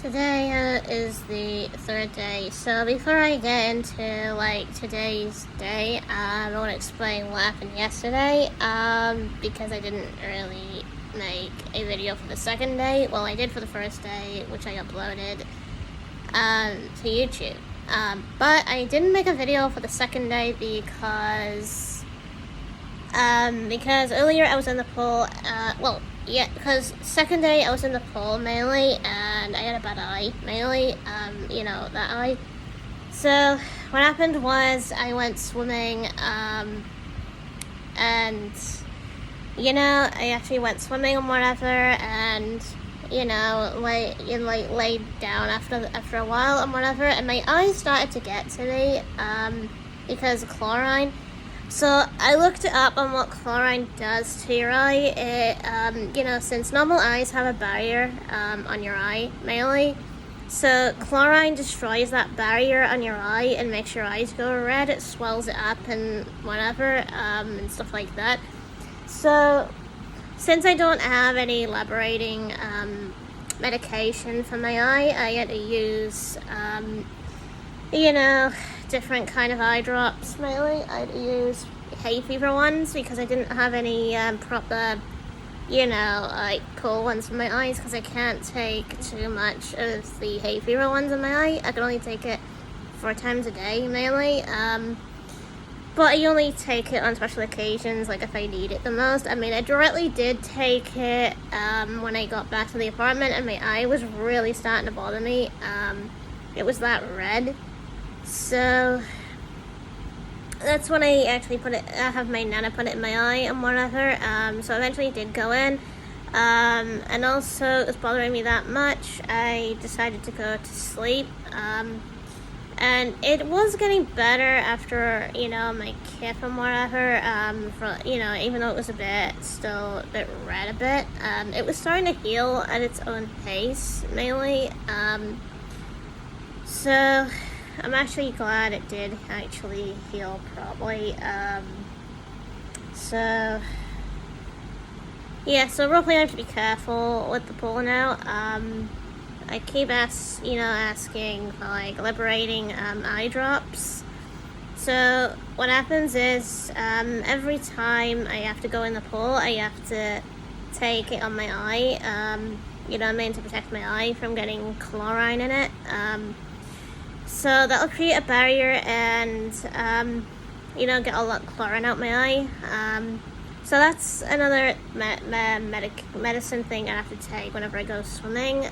Today is the third day, so before I get into today's day, I want to explain what happened yesterday, because I didn't really make a video for the second day. Well, I did for the first day, which I uploaded to YouTube, but I didn't make a video for the second day because earlier I was in the pool, because second day I was in the pool mainly, and I had a bad eye, mainly, that eye. So what happened was I went swimming, and, I actually went swimming and whatever, and, laid down after a while and whatever, and my eyes started to get to me, because of chlorine. So I looked it up on what chlorine does to your eye. It, since normal eyes have a barrier on your eye, mainly, so chlorine destroys that barrier on your eye and makes your eyes go red. It swells it up and whatever, and stuff like that. So since I don't have any liberating medication for my eye, I had to use, different kind of eye drops, mainly. I'd use hay fever ones because I didn't have any proper, cool ones for my eyes, because I can't take too much of the hay fever ones in my eye. I can only take it 4 times a day, mainly. But I only take it on special occasions, like if I need it the most. I mean, I directly did take it when I got back to the apartment, and my eye was really starting to bother me. It was that red. So that's when I actually have my nana put it in my eye and whatever. So eventually it did go in. And also it was bothering me that much, I decided to go to sleep. And it was getting better after, my kip and whatever. Even though it was still a bit red a bit. It was starting to heal at its own pace, mainly. So I'm actually glad it did actually heal properly. So roughly I have to be careful with the pool now. I keep asking for liberating eye drops. So what happens is every time I have to go in the pool, I have to take it on my eye, to protect my eye from getting chlorine in it. So that'll create a barrier and, get a lot of chlorine out my eye. So that's another medicine thing I have to take whenever I go swimming,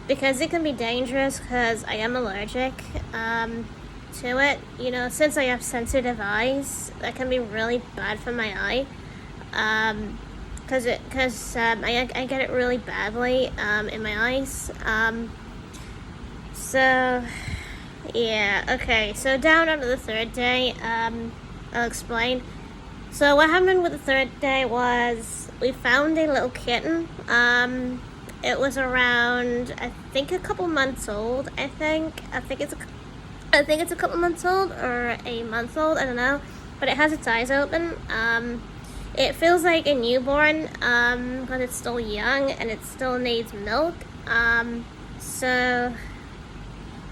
because it can be dangerous because I am allergic to it. Since I have sensitive eyes, that can be really bad for my eye, because I get it really badly in my eyes. So down onto the third day, I'll explain. So what happened with the third day was we found a little kitten. It was around, I think, a couple months old. I think it's a couple months old or a month old. I don't know, but it has its eyes open. It feels like a newborn, but it's still young and it still needs milk. So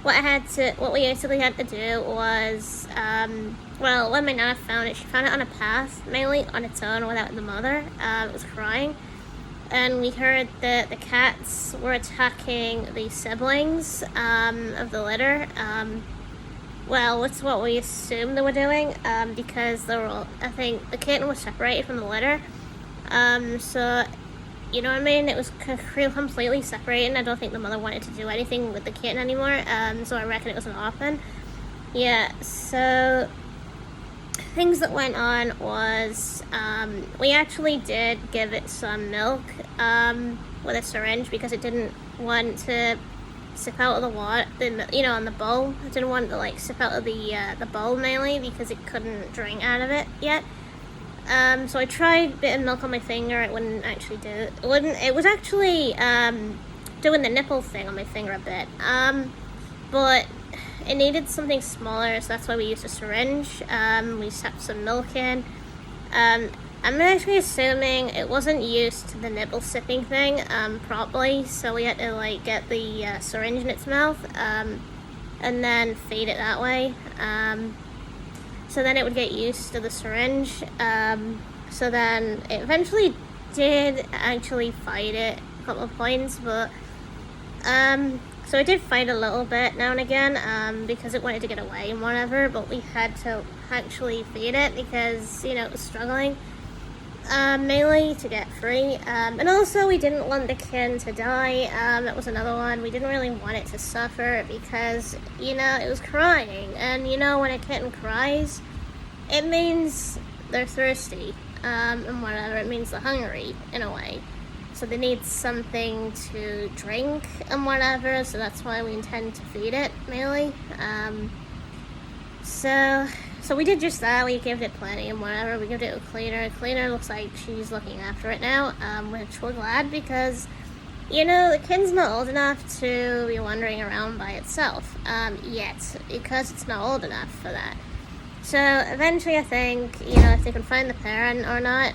what we basically had to do was, when my nana found it, she found it on a path, mainly on its own without the mother. It was crying, and we heard that the cats were attacking the siblings of the litter. It's what we assumed they were doing, because I think the kitten was separated from the litter. So, it was completely separated. I don't think the mother wanted to do anything with the kitten anymore, so I reckon it was an orphan. So things that went on was, we actually did give it some milk with a syringe, because it didn't want to sip out of the water, on the bowl. It didn't want to sip out of the bowl, mainly because it couldn't drink out of it yet. So I tried a bit of milk on my finger. It wouldn't actually do it. It was actually doing the nipple thing on my finger a bit. But it needed something smaller, so that's why we used a syringe. We stuck some milk in. I'm actually assuming it wasn't used to the nibble sipping thing properly, so we had to like get the syringe in its mouth and then feed it that way. So then it would get used to the syringe. So then it eventually did actually fight it a couple of points, but so it did fight a little bit now and again because it wanted to get away and whatever, but we had to actually feed it because, you know, it was struggling mainly to get free. And also we didn't want the kitten to die. That was another one. We didn't really want it to suffer because, you know, it was crying. And, you know, when a kitten cries, it means they're thirsty and whatever. It means they're hungry in a way. So they need something to drink and whatever, so that's why we intend to feed it, mainly. So we did just that. We gave it plenty and whatever. We gave it a cleaner. Cleaner looks like she's looking after it now, which we're glad because, you know, the kitten's not old enough to be wandering around by itself yet, because it's not old enough for that. So eventually I think, you know, if they can find the parent or not,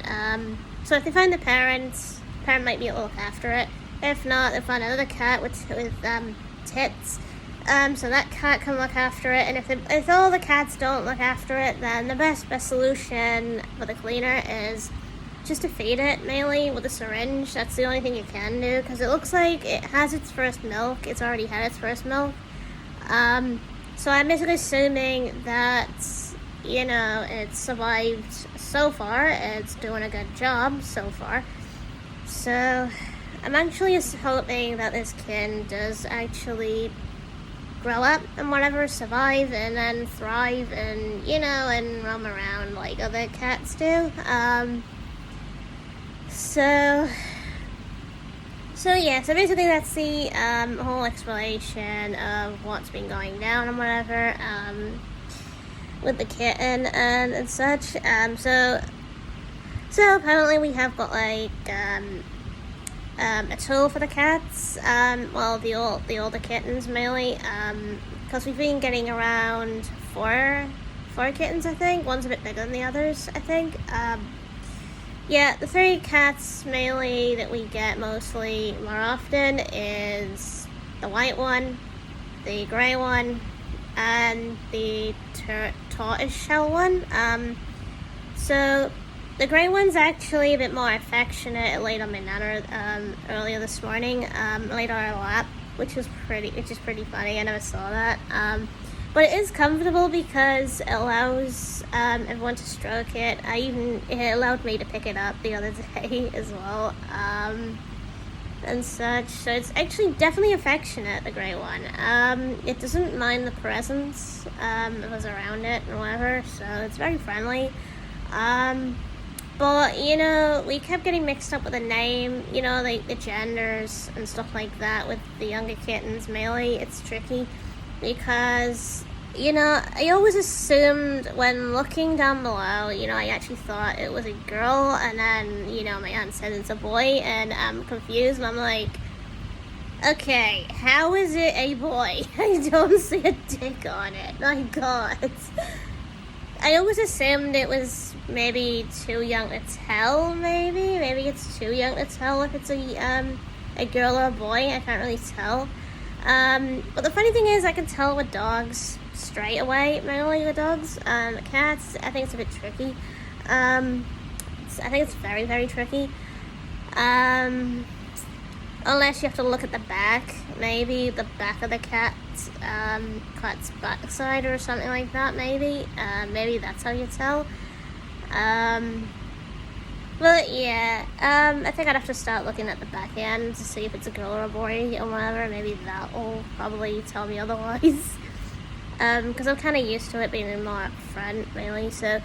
so if they find the parent might be able to look after it. If not, they'll find another cat with tits. So that cat can look after it. And if all the cats don't look after it, then the best solution for the cleaner is just to feed it, mainly with a syringe. That's the only thing you can do, because it looks like it has its first milk. It's already had its first milk. So I'm basically assuming that, you know, it's survived so far. It's doing a good job so far. So I'm actually just hoping that this kitten does actually grow up and whatever, survive and then thrive and, you know, and roam around like other cats do. So yeah, so basically that's the whole explanation of what's been going down and whatever with the kitten and such. So apparently we have got like a tool for the cats, well the older kittens mainly, because we've been getting around four kittens, I think. One's a bit bigger than the others, I think. Yeah, the 3 cats mainly that we get mostly more often is the white one, the grey one, and the tortoise shell one. So the grey one's actually a bit more affectionate. It laid on my nana earlier this morning. Laid on her lap, which is pretty funny. I never saw that. But it is comfortable because it allows everyone to stroke it. It allowed me to pick it up the other day as well, and such. So it's actually definitely affectionate, the grey one. It doesn't mind the presence of us around it and whatever. So it's very friendly. But, you know, we kept getting mixed up with the name, you know, like the genders and stuff like that with the younger kittens. Mainly, it's tricky because, you know, I always assumed when looking down below, you know, I actually thought it was a girl, and then, you know, my aunt said it's a boy, and I'm confused, and I'm like, okay, how is it a boy? I don't see a dick on it. My God. I always assumed it was maybe too young to tell, maybe it's too young to tell if it's a girl or a boy. I can't really tell. But the funny thing is, I can tell with dogs straight away, mainly with dogs. Cats, I think it's a bit tricky. I think it's very, very tricky. Unless you have to look at the back, maybe the back of the cat's backside or something like that, maybe. Maybe that's how you tell. But yeah, I think I'd have to start looking at the back end to see if it's a girl or a boy or whatever. Maybe that will probably tell me otherwise. Because I'm kind of used to it being more up front, really. So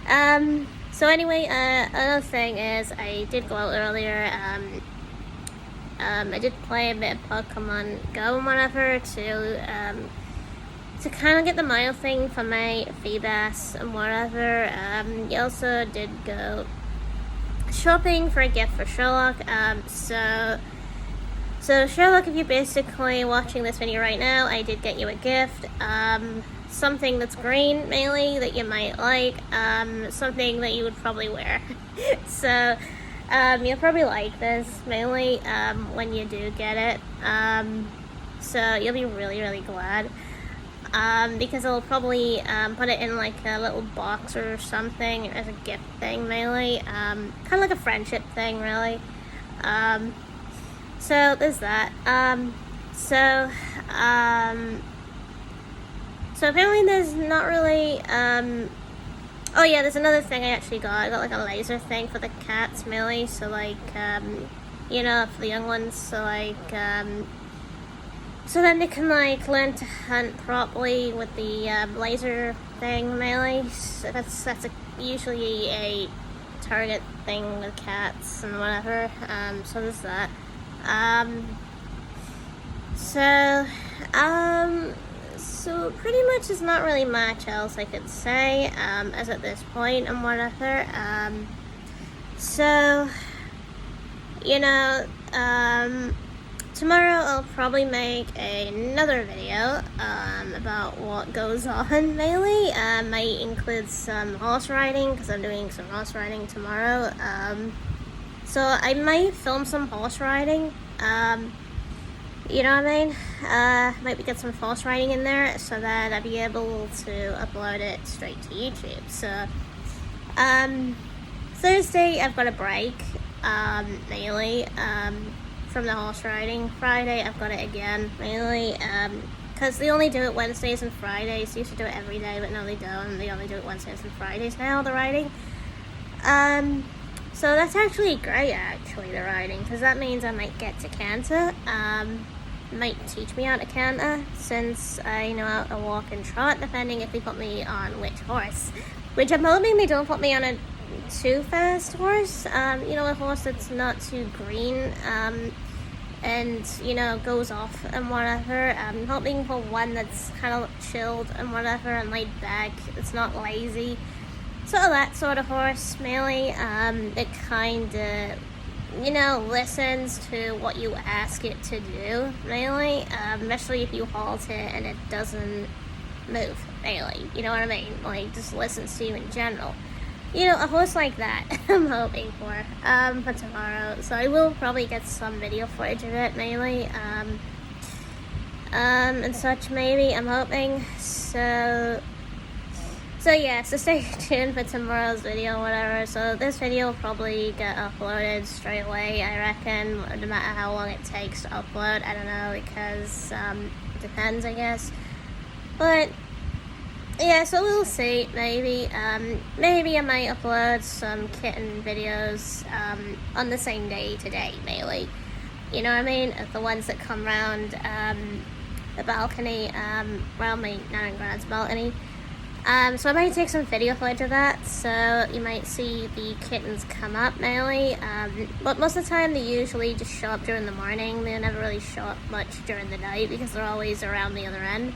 anyway, another thing is I did go out earlier. I did play a bit of Pokemon Go and whatever to kind of get the mile thing for my Feebas and whatever. You also did go shopping for a gift for Sherlock. So Sherlock, if you're basically watching this video right now, I did get you a gift. something that's green, mainly, that you might like, something that you would probably wear. So, you'll probably like this, mainly, when you do get it. So you'll be really, really glad. Because I'll probably, put it in, like, a little box or something as a gift thing, mainly. Kind of like a friendship thing, really. So there's that. So apparently there's not really, oh yeah, there's another thing I actually got. I got like a laser thing for the cats, mainly, so like, you know, for the young ones, so like, so then they can like learn to hunt properly with the laser thing, mainly. So that's usually a target thing with cats and whatever. So there's that. So pretty much there's not really much else I could say, as at this point and whatever. So, you know, tomorrow I'll probably make another video, about what goes on, mainly. Might include some horse riding, because I'm doing some horse riding tomorrow. So I might film some horse riding, you know what I mean? Might get some horse riding in there so that I'll be able to upload it straight to YouTube. So, Thursday I've got a break, mainly, from the horse riding. Friday I've got it again, mainly, because they only do it Wednesdays and Fridays. They used to do it every day, but now they don't. They only do it Wednesdays and Fridays now, the riding. So that's actually great, actually, the riding, because that means I might get to canter. Might teach me how to canter, since I know how to walk and trot, depending if they put me on which horse. Which I'm hoping they don't put me on a too fast horse. You know, a horse that's not too green, and, you know, goes off and whatever. I'm hoping for one that's kind of chilled and whatever, and laid back. It's not lazy. So that sort of horse, mainly. It kind of, you know, listens to what you ask it to do, mainly. Especially if you halt it and it doesn't move, mainly. You know what I mean? Like, just listens to you in general. You know, a horse like that, I'm hoping for tomorrow. So I will probably get some video footage of it, mainly. And such, maybe, I'm hoping. So yeah, so stay tuned for tomorrow's video, whatever. So this video will probably get uploaded straight away, I reckon, no matter how long it takes to upload. I don't know, because it depends, I guess. But yeah, so we'll see, maybe. Maybe I might upload some kitten videos on the same day today, mainly. You know what I mean? The ones that come around the balcony, around my nan and gran's balcony. So I might take some video footage of that, so you might see the kittens come up, mainly. But most of the time they usually just show up during the morning. They never really show up much during the night, because they're always around the other end.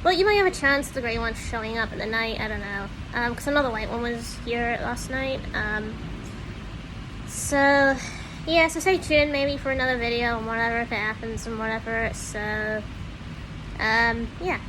But you might have a chance of the grey one showing up in the night, I don't know. Because another white one was here last night. So yeah, so stay tuned maybe for another video and whatever, if it happens and whatever. So, yeah.